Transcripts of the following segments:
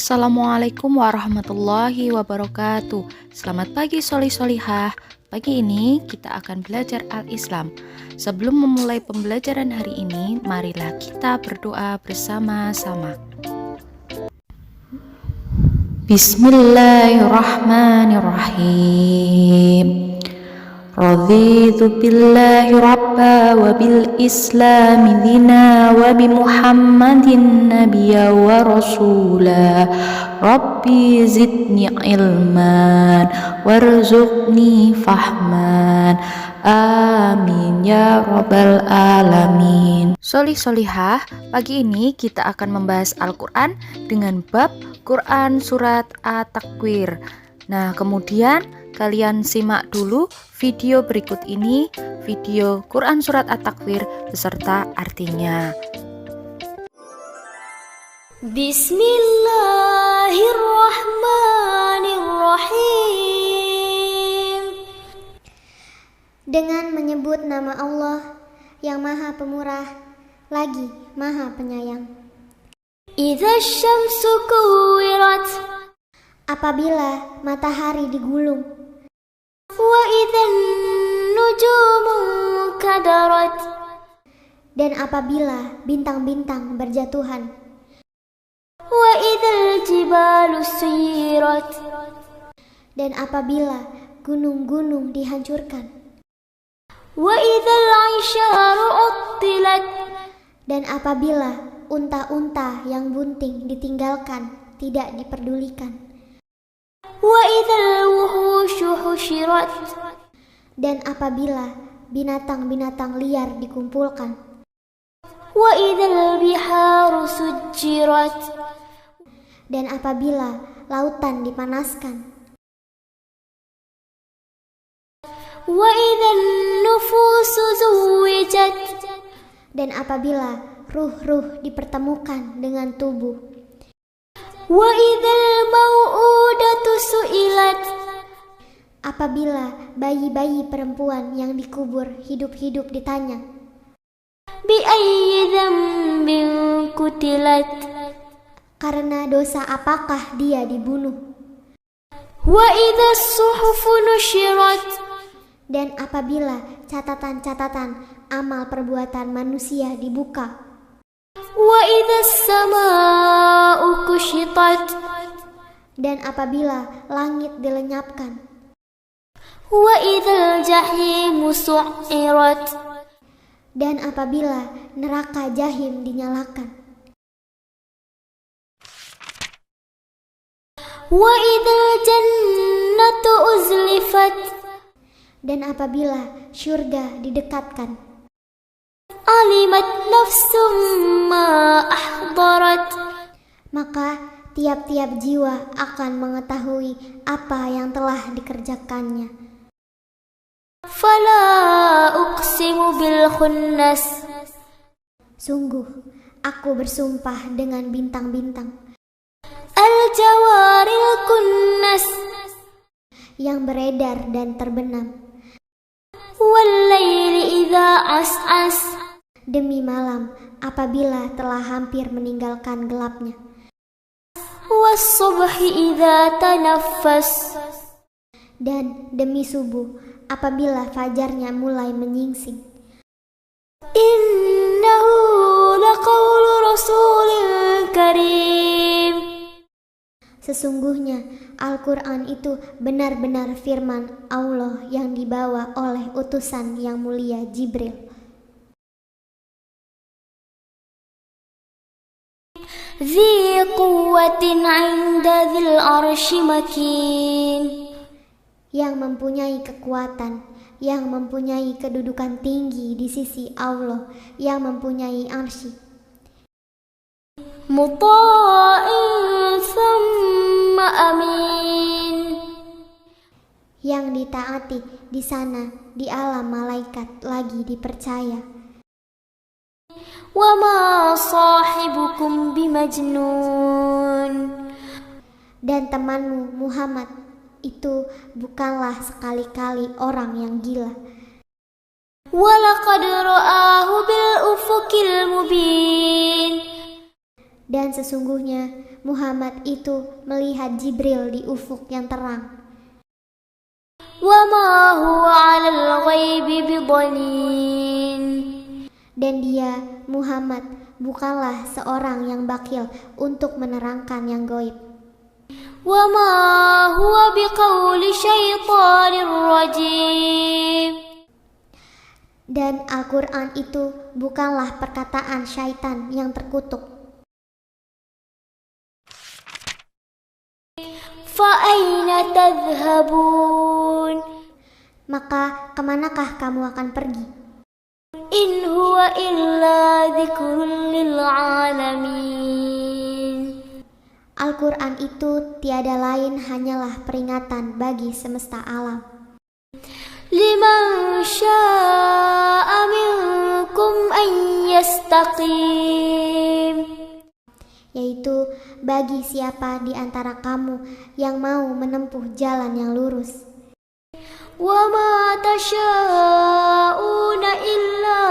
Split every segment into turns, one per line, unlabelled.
Assalamualaikum warahmatullahi wabarakatuh. Selamat pagi solih-solihah. Pagi ini kita akan belajar Al-Islam. Sebelum memulai pembelajaran hari ini, marilah kita berdoa bersama-sama. Bismillahirrahmanirrahim. Raditu billahi rabba wa bil islami dina wa bi muhammadin nabiyya wa rasula. Rabbi zidni ilman warzuqni fahman. Amin ya rabbal alamin. Solih-solihah, pagi ini kita akan membahas Al-Quran dengan bab Quran Surat At-Takwir. Nah, kemudian kalian simak dulu video berikut ini, video Quran Surat At-Takwir beserta artinya.
Bismillahirrahmanirrahim. Dengan menyebut nama Allah yang Maha Pemurah lagi Maha Penyayang. Idza syamsu kuwirat, apabila matahari digulung. Wa idzan nujumu kadarat, dan apabila bintang-bintang berjatuhan. Wa idzal jibalu suyirat, dan apabila gunung-gunung dihancurkan. Wa idzal 'isyaru uttilat, dan apabila unta-unta yang bunting ditinggalkan, tidak diperdulikan. Wa idzal wuhushu husyirat, dan apabila binatang-binatang liar dikumpulkan. Wa idzal biharu sujjirat, dan apabila lautan dipanaskan. Wa idzan nufusu zuwijat, dan apabila ruh-ruh dipertemukan dengan tubuh. Wa idzal mau'udatu su'ilat, apabila bayi-bayi perempuan yang dikubur hidup-hidup ditanya. Bi ayyi dzambin qutilat, karena dosa apakah dia dibunuh. Wa idzas suhufu nusyirat, dan apabila catatan-catatan amal perbuatan manusia dibuka. Wa idzas samaa'u kusyitat, dan apabila langit dilenyapkan. Wa idzal jahimu su'irat, dan apabila neraka jahim dinyalakan. Wa idzal jannatu uzlifat, dan apabila syurga didekatkan. Alimat nafsum ma ahdarat, maka tiap-tiap jiwa akan mengetahui apa yang telah dikerjakannya. Fala uqsimu bil khunnas, sungguh aku bersumpah dengan bintang-bintang. Al jawaril kunnas, yang beredar dan terbenam. Wal-laili idza as'as, demi malam apabila telah hampir meninggalkan gelapnya. Was-subhi idza tanaffas, dan demi subuh apabila fajarnya mulai menyingsing. Innahu laqaulu rasulil karim, sesungguhnya Al-Quran itu benar-benar firman Allah yang dibawa oleh utusan yang mulia Jibril. Dzi quwwatin 'inda dzil arsy makin, yang mempunyai kekuatan, yang mempunyai kedudukan tinggi di sisi Allah, yang mempunyai arsy. Muta'in thumma amin, yang ditaati di sana di alam malaikat lagi dipercaya. Wa ma sahibukum bimajnun, dan temanmu Muhammad itu bukanlah sekali-kali orang yang gila. Wa laqad ra'ahu bil ufuqil mubin, dan sesungguhnya Muhammad itu melihat Jibril di ufuk yang terang.
وما هو على الغيب بضنين.
Dan dia, Muhammad, bukanlah seorang yang bakil untuk menerangkan yang gaib.
وما هو بقول شيطان رجيم.
Dan Al-Quran itu bukanlah perkataan syaitan yang terkutuk.
فأين تذهبون.
Maka kemanakah kamu akan pergi?
إن هو إلا ذكر للعالمين.
Al-Quran itu tiada lain hanyalah peringatan bagi semesta alam.
لمن شاء منكم أن يستقيم.
Yaitu bagi siapa di antara kamu yang mau menempuh jalan yang lurus.
وما تشاءون إلا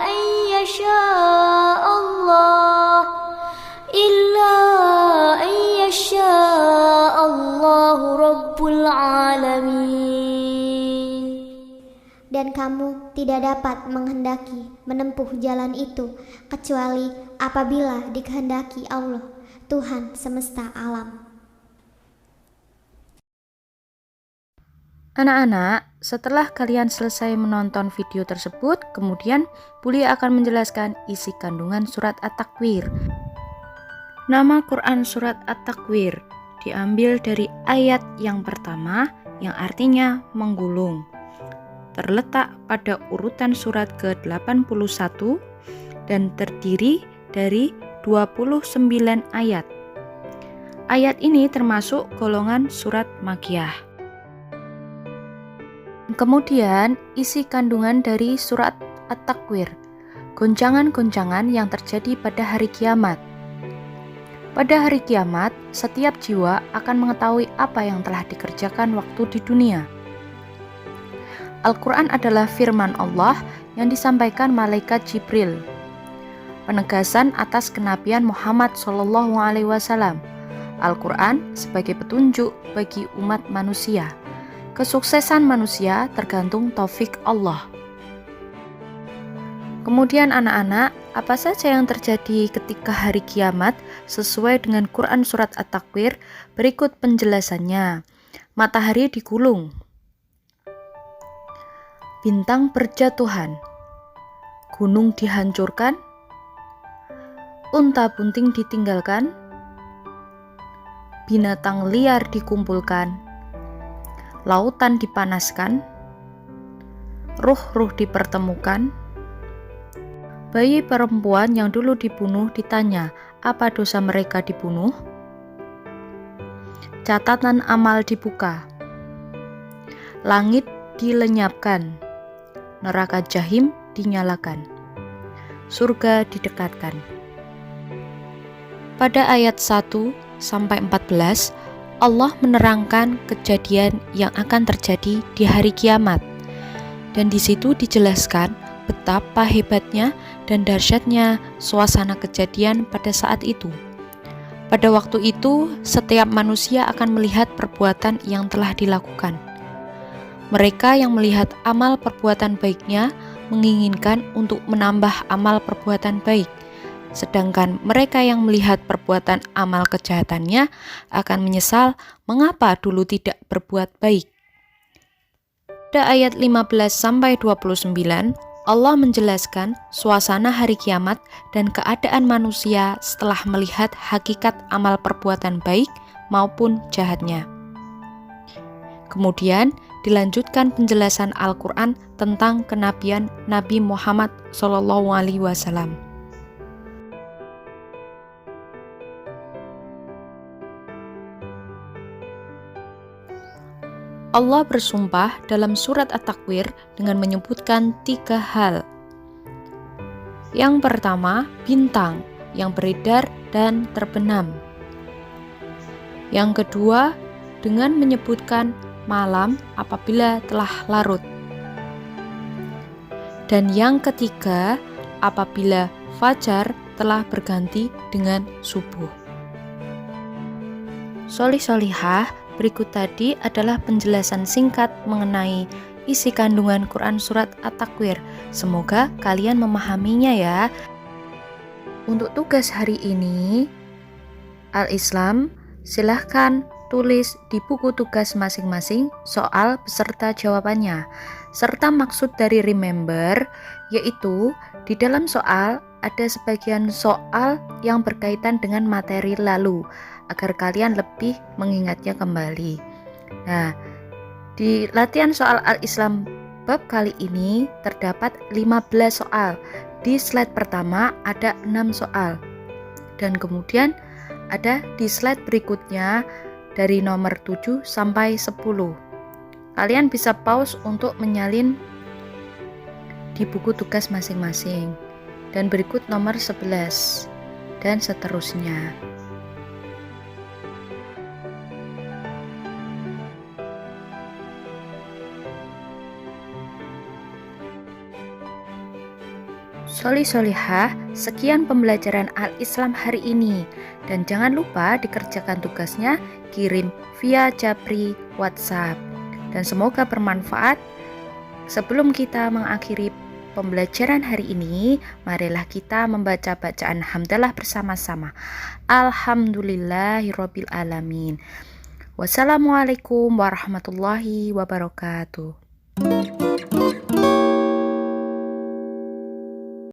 أن يشاء الله رب العالمين.
Dan kamu tidak dapat menghendaki menempuh jalan itu kecuali apabila dikehendaki Allah, Tuhan semesta alam.
Anak-anak, setelah kalian selesai menonton video tersebut, kemudian Buli akan menjelaskan isi kandungan surat At-Takwir. Nama Quran surat At-Takwir diambil dari ayat yang pertama yang artinya menggulung. Terletak pada urutan surat ke-81 dan terdiri dari 29 ayat. Ayat ini termasuk golongan surat Makkiyah. Kemudian isi kandungan dari surat At-Takwir, goncangan-goncangan yang terjadi pada hari kiamat. Pada hari kiamat, setiap jiwa akan mengetahui apa yang telah dikerjakan waktu di dunia. Al-Quran adalah firman Allah yang disampaikan malaikat Jibril. Penegasan atas kenabian Muhammad SAW. Al-Quran sebagai petunjuk bagi umat manusia. Kesuksesan manusia tergantung taufik Allah. Kemudian anak-anak, apa saja yang terjadi ketika hari kiamat sesuai dengan Quran surat At-Takwir? Berikut penjelasannya. Matahari digulung, bintang berjatuhan, gunung dihancurkan, unta-bunting ditinggalkan, binatang liar dikumpulkan, lautan dipanaskan, ruh-ruh dipertemukan, bayi perempuan yang dulu dibunuh ditanya, apa dosa mereka dibunuh? Catatan amal dibuka, langit dilenyapkan, neraka jahim dinyalakan, surga didekatkan. Pada ayat 1-14, Allah menerangkan kejadian yang akan terjadi di hari kiamat. Dan di situ dijelaskan betapa hebatnya dan dahsyatnya suasana kejadian pada saat itu. Pada waktu itu, setiap manusia akan melihat perbuatan yang telah dilakukan. Mereka yang melihat amal perbuatan baiknya menginginkan untuk menambah amal perbuatan baik. Sedangkan mereka yang melihat perbuatan amal kejahatannya akan menyesal mengapa dulu tidak berbuat baik. Pada ayat 15-29, Allah menjelaskan suasana hari kiamat dan keadaan manusia setelah melihat hakikat amal perbuatan baik maupun jahatnya. Kemudian dilanjutkan penjelasan Al-Quran tentang kenabian Nabi Muhammad SAW. Allah bersumpah dalam surat At-Takwir dengan menyebutkan 3 hal. Yang pertama, bintang yang beredar dan terbenam. Yang kedua, dengan menyebutkan malam apabila telah larut. Dan yang ketiga, apabila fajar telah berganti dengan subuh. Solih-solihah, berikut tadi adalah penjelasan singkat mengenai isi kandungan Quran Surat At-Takwir. Semoga kalian memahaminya ya. Untuk tugas hari ini, Al-Islam, silahkan tulis di buku tugas masing-masing soal beserta jawabannya, serta maksud dari remember, yaitu di dalam soal ada sebagian soal yang berkaitan dengan materi lalu, agar kalian lebih mengingatnya kembali. Nah, di latihan soal Al-Islam bab kali ini terdapat 15 soal. Di slide pertama ada 6 soal. Dan kemudian ada di slide berikutnya dari nomor 7 sampai 10. Kalian bisa pause untuk menyalin di buku tugas masing-masing. Dan berikut nomor 11 dan seterusnya. Solih-solihah, sekian pembelajaran Al-Islam hari ini. Dan jangan lupa dikerjakan tugasnya, kirim via Japri WhatsApp. Dan semoga bermanfaat. Sebelum kita mengakhiri pembelajaran hari ini, marilah kita membaca bacaan hamdalah bersama-sama. Alhamdulillahirabbil alamin. Wassalamualaikum warahmatullahi wabarakatuh.